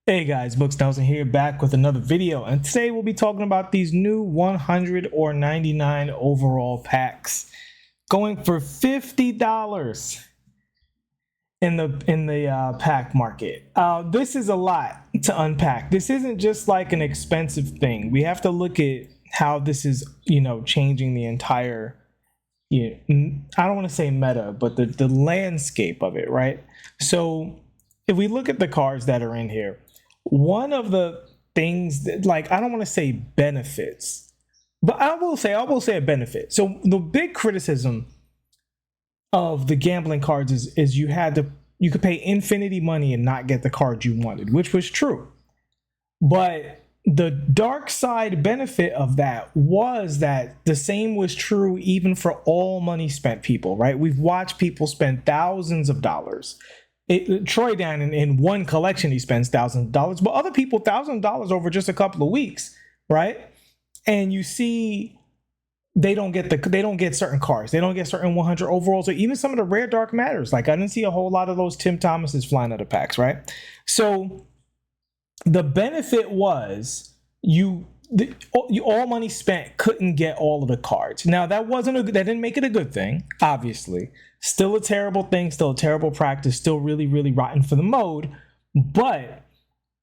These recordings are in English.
Hey guys, Books Nelson here, back with another video, and today we'll be talking about these new 100 or 99 overall packs going for $50 in the pack market. This is a lot to unpack. This isn't just like an expensive thing. We have to look at how this is, changing the entire, I don't want to say meta, but the landscape of it, right? So if we look at the cards that are in here, one of the things that, like, I don't want to say benefits, but I will say a benefit. So the big criticism of the gambling cards is you could pay infinity money and not get the card you wanted, which was true. But the dark side benefit of that was that the same was true even for all money spent people, right? We've watched people spend thousands of dollars. Troy down in one collection, he spends thousands of dollars, but other people $1,000 over just a couple of weeks, right? And you see, they don't get certain cards, they don't get certain 100 overalls, or even some of the rare dark matters. Like I didn't see a whole lot of those Tim Thomases flying out of packs, right? So the benefit was you all money spent couldn't get all of the cards. Now that didn't make it a good thing, obviously. Still a terrible thing, still a terrible practice, still really, really rotten for the mode. But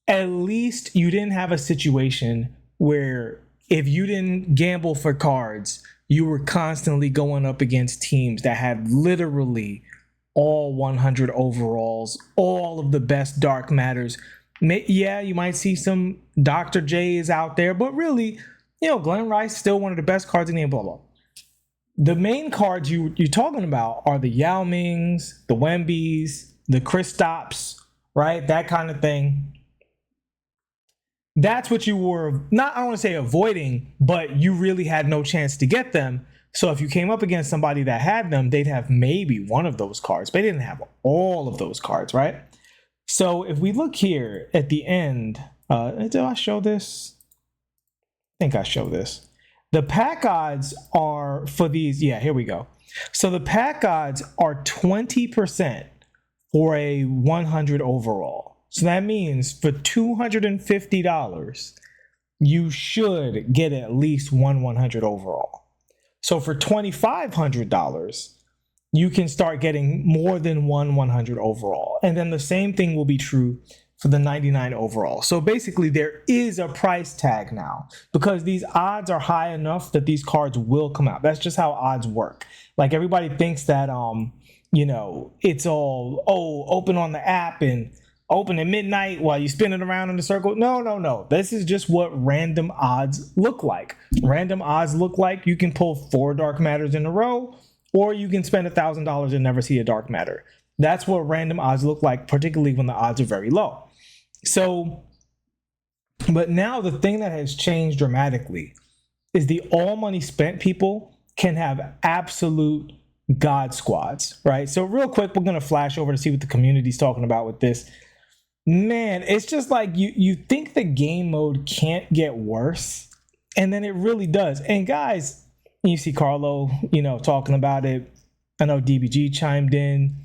at least you didn't have a situation where if you didn't gamble for cards, you were constantly going up against teams that had literally all 100 overalls, all of the best dark matters. Yeah, you might see some Dr. J's out there, but really, Glenn Rice still one of the best cards in the game, blah, blah. The main cards you're talking about are the Yao Mings, the Wembys, the Kristaps, right? That kind of thing. That's what you were not, I don't want to say avoiding, but you really had no chance to get them. So if you came up against somebody that had them, they'd have maybe one of those cards, but they didn't have all of those cards, right? So if we look here at the end, did I show this? I think I showed this. The pack odds are for these. Yeah, here we go. So the pack odds are 20% for a 100 overall. So that means for $250, you should get at least one 100 overall. So for $2,500, you can start getting more than one 100 overall. And then the same thing will be true for the 99 overall. So basically there is a price tag now because these odds are high enough that these cards will come out. That's just how odds work. Like everybody thinks that, it's all, open on the app and open at midnight while you spin it around in the circle. No. This is just what random odds look like. Random odds look like you can pull 4 dark matters in a row, or you can spend $1,000 and never see a dark matter. That's what random odds look like, particularly when the odds are very low. So, but now the thing that has changed dramatically is the all money spent people can have absolute god squads, right? So real quick, we're going to flash over to see what the community's talking about with this. Man, it's just like you think the game mode can't get worse, and then it really does. And guys, you see Carlo, talking about it. I know DBG chimed in.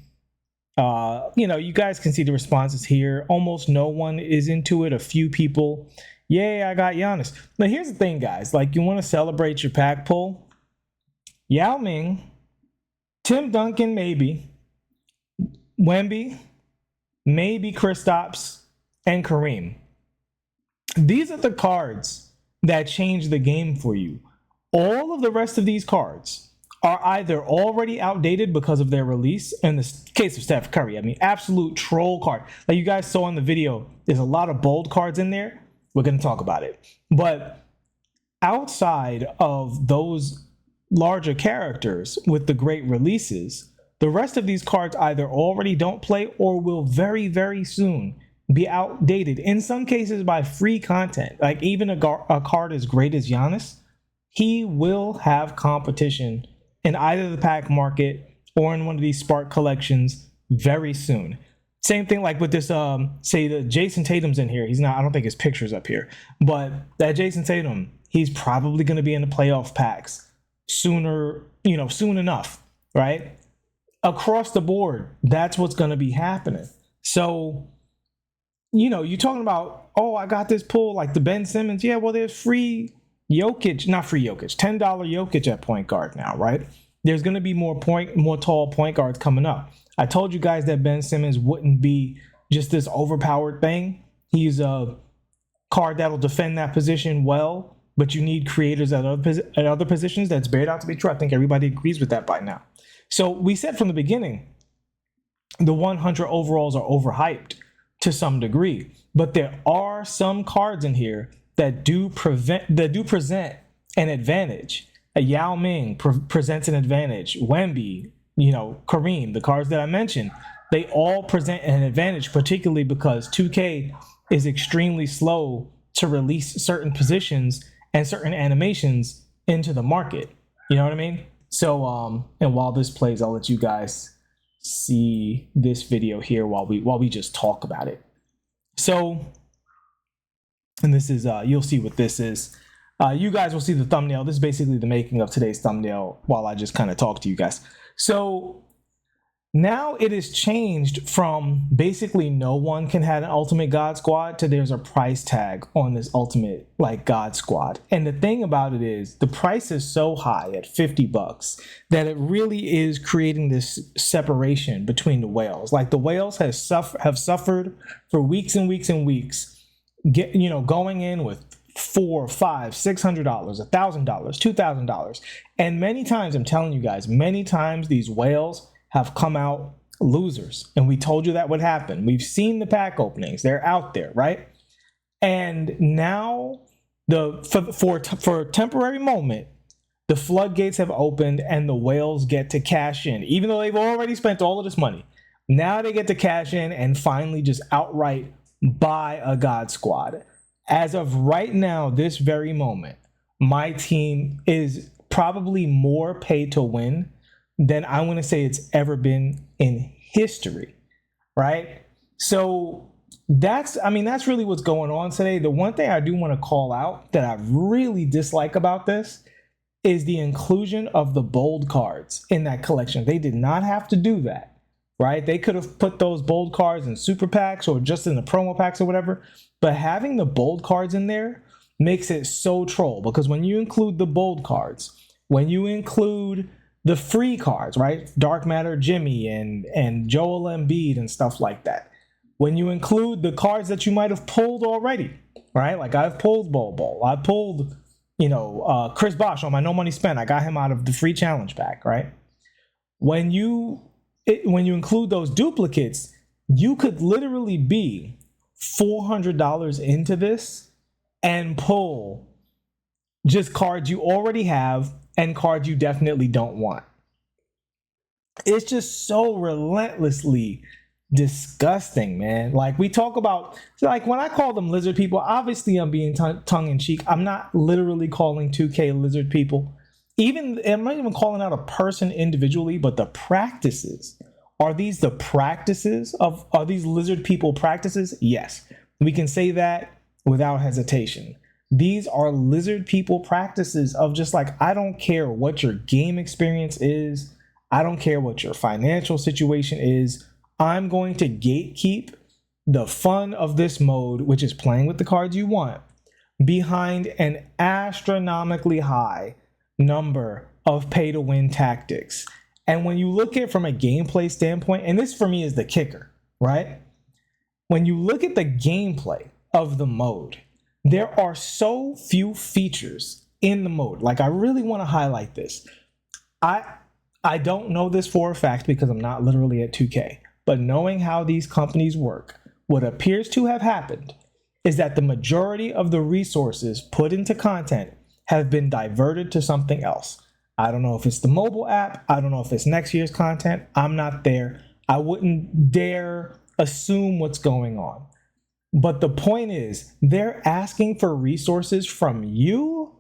You guys can see the responses here. Almost no one is into it. A few people. Yay, I got Giannis. Now, here's the thing, guys. Like, you want to celebrate your pack pull? Yao Ming, Tim Duncan, maybe. Wemby, maybe Kristaps, and Kareem. These are the cards that change the game for you. All of the rest of these cards are either already outdated because of their release. In the case of Steph Curry, absolute troll card. Like you guys saw in the video, there's a lot of bold cards in there. We're going to talk about it. But outside of those larger characters with the great releases, the rest of these cards either already don't play or will very, very soon be outdated. In some cases by free content. Like even a card as great as Giannis, he will have competition in either the pack market or in one of these Spark collections very soon. Same thing like with this, say the Jason Tatum's in here. He's not, I don't think his picture's up here, but that Jason Tatum, he's probably going to be in the playoff packs sooner, soon enough, right? Across the board, that's what's going to be happening. So you're talking about, oh, I got this pull like the Ben Simmons. Yeah, well, there's free Jokic, not free Jokic, $10 Jokic at point guard now, right? There's going to be more tall point guards coming up. I told you guys that Ben Simmons wouldn't be just this overpowered thing. He's a card that'll defend that position well, but you need creators at other positions. That's bared out to be true. I think everybody agrees with that by now. So we said from the beginning, the 100 overalls are overhyped to some degree, but there are some cards in here that do present an advantage. A Yao Ming presents an advantage. Wemby, Kareem, the cards that I mentioned, they all present an advantage, particularly because 2K is extremely slow to release certain positions and certain animations into the market. You know what I mean? So, and while this plays, I'll let you guys see this video here while we just talk about it. So, and this is, you'll see what this is. You guys will see the thumbnail. This is basically the making of today's thumbnail while I just kind of talk to you guys. So now it is changed from basically no one can have an ultimate God squad to there's a price tag on this ultimate God squad. And the thing about it is the price is so high at $50 that it really is creating this separation between the whales. Like the whales have suffered for weeks and weeks and weeks, going in with $400, $500, $600, $1,000, $2,000. And many times, I'm telling you guys, many times these whales have come out losers. And we told you that would happen. We've seen the pack openings. They're out there, right? And now for a temporary moment, the floodgates have opened and the whales get to cash in. Even though they've already spent all of this money, now they get to cash in and finally just outright buy a God squad. As of right now, this very moment, MyTeam is probably more pay to win than I want to say it's ever been in history, right? So that's really what's going on today. The one thing I do want to call out that I really dislike about this is the inclusion of the bold cards in that collection. They did not have to do that, right? They could have put those bold cards in super packs or just in the promo packs or whatever, but having the bold cards in there makes it so troll, because when you include the bold cards, when you include the free cards, right? Dark Matter Jimmy and Joel Embiid and stuff like that. When you include the cards that you might have pulled already, right? Like I've pulled Bol. I pulled, Chris Bosh on my no money spent. I got him out of the free challenge pack, right? When you include those duplicates, you could literally be $400 into this and pull just cards you already have and cards you definitely don't want. It's just so relentlessly disgusting, man. Like we talk about, like when I call them lizard people, obviously I'm being tongue in cheek. I'm not literally calling 2K lizard people. I'm not even calling out a person individually, but the practices. Are these lizard people practices? Yes, we can say that without hesitation. These are lizard people practices of just like, I don't care what your game experience is. I don't care what your financial situation is. I'm going to gatekeep the fun of this mode, which is playing with the cards you want, behind an astronomically high number of pay to win tactics. And when you look at it from a gameplay standpoint, and this for me is the kicker, right? When you look at the gameplay of the mode, there are so few features in the mode. Like I really want to highlight this. I don't know this for a fact because I'm not literally at 2K, but knowing how these companies work, what appears to have happened is that the majority of the resources put into content have been diverted to something else. I don't know if it's the mobile app. I don't know if it's next year's content. I'm not there. I wouldn't dare assume what's going on. But the point is, they're asking for resources from you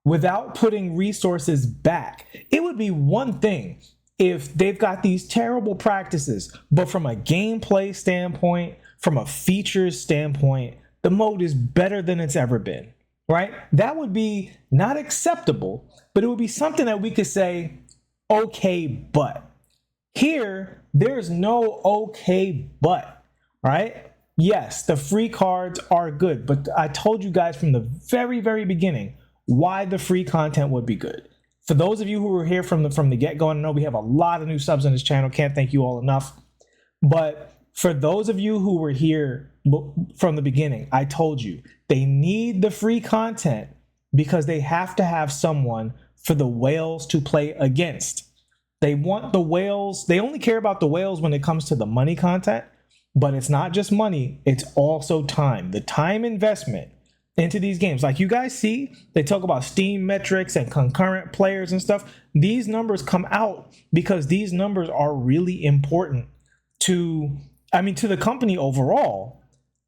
without putting resources back. It would be one thing if they've got these terrible practices, but from a gameplay standpoint, from a features standpoint, the mode is better than it's ever been, right? That would be not acceptable, but it would be something that we could say, okay, but. Here, there's no okay, but, right? yes, the free cards are good, but I told you guys from the very, very beginning why the free content would be good. For those of you who were here from the get-go, I know we have a lot of new subs on this channel. Can't thank you all enough. But for those of you who were here from the beginning, I told you they need the free content because they have to have someone for the whales to play against. They want the whales. They only care about the whales when it comes to the money content, but it's not just money. It's also time. The time investment into these games. Like you guys see, they talk about Steam metrics and concurrent players and stuff. These numbers come out because these numbers are really important to the company overall,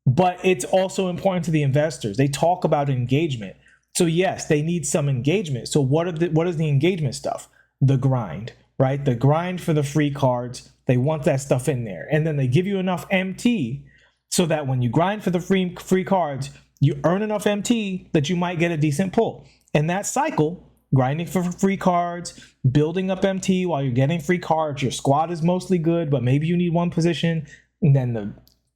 but it's also important to the investors. They talk about engagement. So yes, they need some engagement. So what is the engagement stuff? The grind, right? The grind for the free cards. They want that stuff in there. And then they give you enough MT so that when you grind for the free cards, you earn enough MT that you might get a decent pull. And that cycle, grinding for free cards, building up MT while you're getting free cards, your squad is mostly good, but maybe you need one position. And then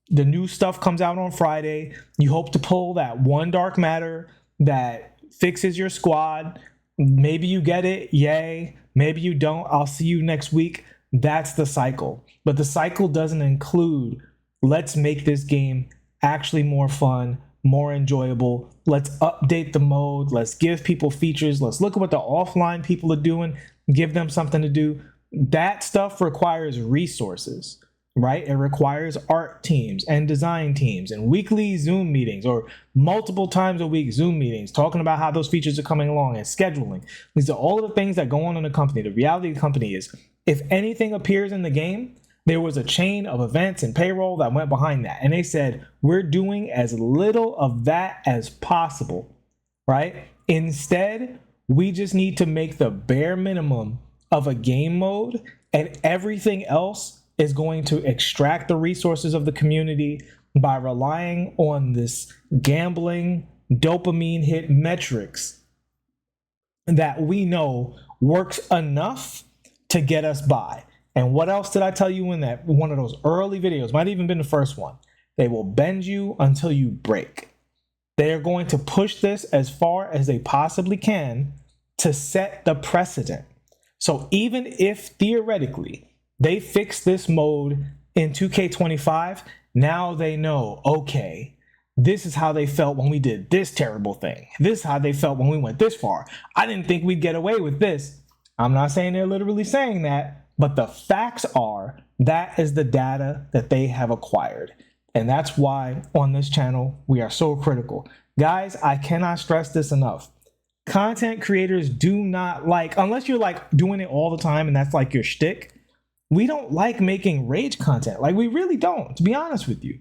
the new stuff comes out on Friday. You hope to pull that one dark matter that fixes your squad. Maybe you get it, yay. Maybe you don't. I'll see you next week. That's the cycle. But the cycle doesn't include, let's make this game actually more fun, more enjoyable. Let's update the mode. Let's give people features. Let's look at what the offline people are doing. Give them something to do. That stuff requires resources, right? It requires art teams and design teams and weekly Zoom meetings or multiple times a week Zoom meetings talking about how those features are coming along and scheduling. These are all of the things that go on in the company. The reality of the company is if anything appears in the game, there was a chain of events and payroll that went behind that. And they said, we're doing as little of that as possible, right? Instead, we just need to make the bare minimum of a game mode, and everything else is going to extract the resources of the community by relying on this gambling dopamine hit metrics that we know works enough to get us by. And what else did I tell you in that one of those early videos? Might have even been the first one. They will bend you until you break. They are going to push this as far as they possibly can to set the precedent. So even if theoretically they fix this mode in 2K25, now they know, okay, this is how they felt when we did this terrible thing. This is how they felt when we went this far. I didn't think we'd get away with this. I'm not saying they're literally saying that, but the facts are that is the data that they have acquired. And that's why on this channel, we are so critical. Guys, I cannot stress this enough. Content creators do not like, unless you're like doing it all the time and that's like your shtick, we don't like making rage content. Like we really don't, to be honest with you.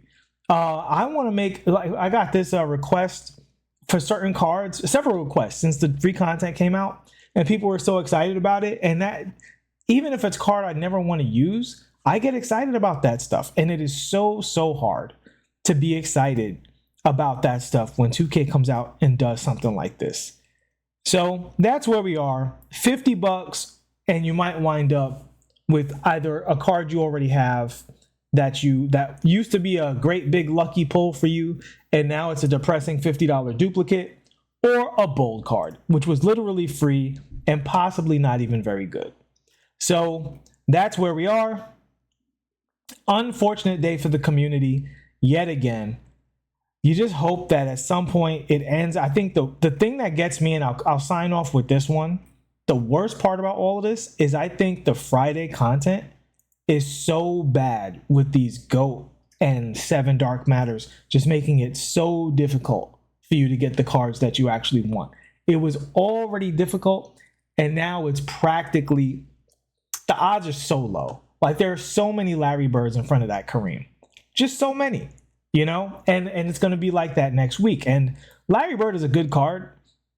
I want to make, like I got this request for certain cards, several requests since the free content came out and people were so excited about it. And that, even if it's a card I never want to use, I get excited about that stuff. And it is so hard to be excited about that stuff when 2K comes out and does something like this. So that's where we are. $50 and you might wind up with either a card you already have that used to be a great big lucky pull for you and now it's a depressing $50 duplicate, or a bold card, which was literally free and possibly not even very good. So that's where we are. Unfortunate day for the community yet again. You just hope that at some point it ends. I think the thing that gets me, and I'll sign off with this one, the worst part about all of this is I think the Friday content is so bad with these GOAT and 7 Dark Matters, just making it so difficult for you to get the cards that you actually want. It was already difficult, and now it's practically, the odds are so low. Like there are so many Larry Birds in front of that Kareem. Just so many, you know? And it's going to be like that next week. And Larry Bird is a good card.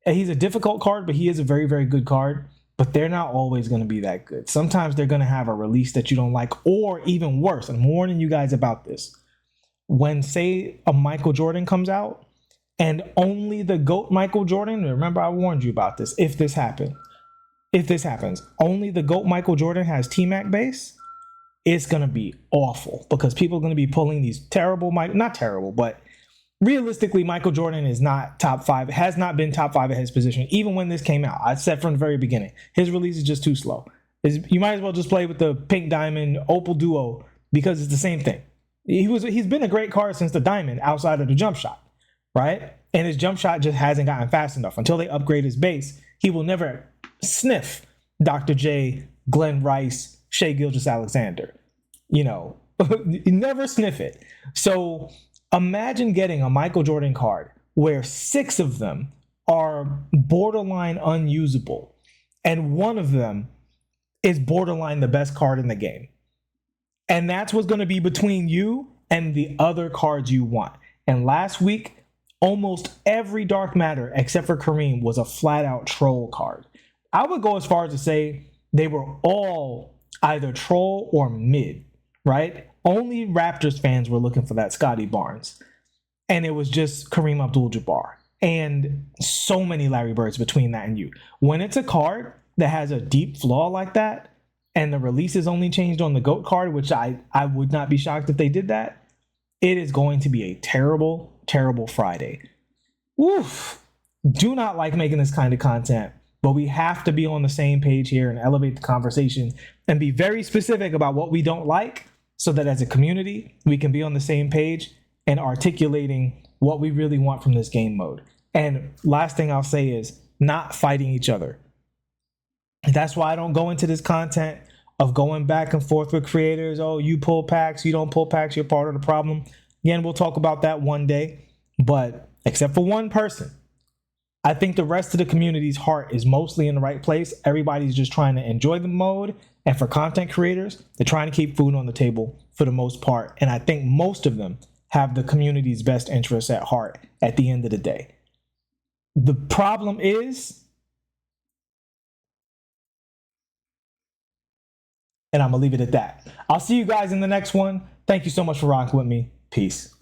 He's a difficult card, but he is a very, very good card. But they're not always going to be that good. Sometimes they're going to have a release that you don't like, or even worse. I'm warning you guys about this. When, say, a Michael Jordan comes out, and only the GOAT Michael Jordan, remember I warned you about this, if this happens, only the GOAT Michael Jordan has T-Mac base, it's going to be awful because people are going to be pulling these terrible, not terrible, but realistically, Michael Jordan is not top 5, has not been top 5 at his position, even when this came out. I said from the very beginning, his release is just too slow. You might as well just play with the Pink Diamond Opal Duo because it's the same thing. He's been a great card since the Diamond outside of the jump shot, right? And his jump shot just hasn't gotten fast enough. Until they upgrade his base, he will never sniff Dr. J, Glenn Rice, Shea Gilgeous-Alexander. You know, never sniff it. So imagine getting a Michael Jordan card where 6 of them are borderline unusable and one of them is borderline the best card in the game. And that's what's going to be between you and the other cards you want. And last week, almost every Dark Matter except for Kareem was a flat out troll card. I would go as far as to say they were all either troll or mid, right? Only Raptors fans were looking for that Scotty Barnes. And it was just Kareem Abdul-Jabbar. And so many Larry Birds between that and you. When it's a card that has a deep flaw like that, and the release is only changed on the GOAT card, which I would not be shocked if they did that, it is going to be a terrible, terrible Friday. Oof. Do not like making this kind of content, but we have to be on the same page here and elevate the conversation and be very specific about what we don't like so that as a community, we can be on the same page and articulating what we really want from this game mode. And last thing I'll say is not fighting each other. That's why I don't go into this content of going back and forth with creators. Oh, you pull packs, you don't pull packs, you're part of the problem. Again, we'll talk about that one day. But except for one person, I think the rest of the community's heart is mostly in the right place. Everybody's just trying to enjoy the mode. And for content creators, they're trying to keep food on the table for the most part. And I think most of them have the community's best interests at heart at the end of the day. The problem is, and I'm going to leave it at that. I'll see you guys in the next one. Thank you so much for rocking with me. Peace.